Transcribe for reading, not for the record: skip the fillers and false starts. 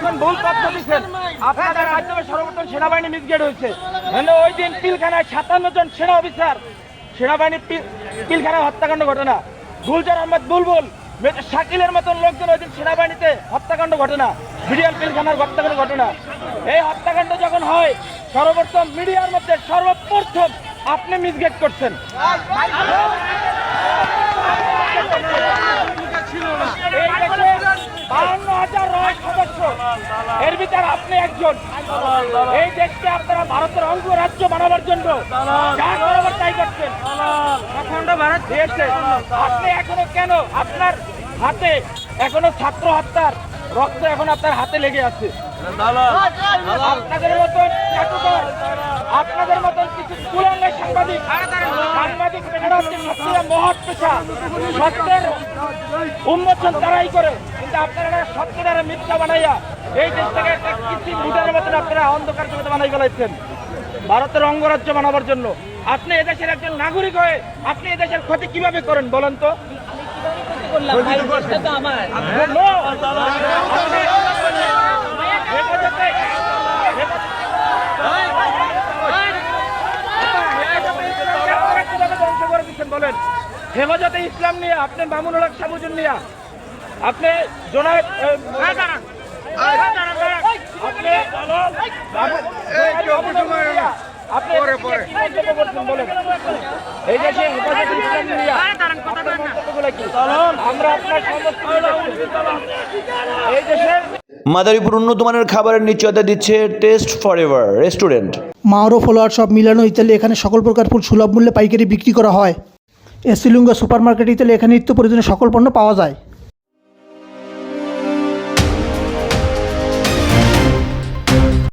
যখন ভুল তথ্য দিচ্ছেন আপনাদের মাধ্যমে সর্বপ্রথম সেনাবাহিনী মিসগেট হয়েছে। ওই দিন পিলখানায় 57 জন সেনা অফিসার সেনাবাহিনী পিলখানায় হত্যাকাণ্ড ঘটনা, গুলজার আহমেদ বুলবুল শাকিলের মতন লোকজন ওই দিন সেনাবাহিনীতে হত্যাকাণ্ড ঘটনা, বিডিআর পিলখানার হত্যাকাণ্ড ঘটনা। এই হত্যাকাণ্ড যখন হয় সর্বপ্রথম মিডিয়ার মধ্যে সর্বপ্রথম আপনি মিসগেট করছেন। এই দেশে 52,000 রয় সদস্য, এর ভিতরে আপনি একজন। এই দেশকে আপনারা ভারতের অঙ্গরাজ্য বানাবার জন্য যা করাবার তাই করছেন। অখণ্ড ভারত দিয়েছে, আপনি এখনো কেন আপনার হাতে এখনো ছাত্র হত্যার রক্ত এখন আপনার হাতে লেগে আছে? আপনাদের মতন আপনাদের মতন কিছু কুলাঙ্গার সাংবাদিক পেশাটা হচ্ছে সত্যিটা মহৎ পেশা, সত্যের উন্মোচন তারাই করে, কিন্তু আপনারা সত্যের মিথ্যা বানাইয়া এই দেশটাকে একটা কৃত্রিম ভোটের মতন আপনারা অন্ধকার জগতে বানাই ফেলাইছেন ভারতের অঙ্গরাজ্য বানাবার জন্য। আপনি এদেশের একজন নাগরিক হয়ে আপনি এদেশের ক্ষতি কিভাবে করেন বলেন তো? বলেন হেফাজতে ইসলাম নিয়ে আপনি মামুনুল হক সাবুজুন নিয়ে আপনি জোনায়েদ এই দেশে হেফাজতে ইসলাম নিয়ে আমরা আপনার এই দেশে মাদারীপুর উন্নত মানের খাবারের নিশ্চয়তা দিচ্ছে test forever restaurant. মাওরো follower shop মিলানো ইতালি, এখানে সকল প্রকার ফুল সুলভ মূল্যে পাইকারি বিক্রি করা হয়। এসিলুঙ্গা সুপার মার্কেট ইতালি, এখানে নিত্য প্রয়োজনীয় সকল পণ্য পাওয়া যায়।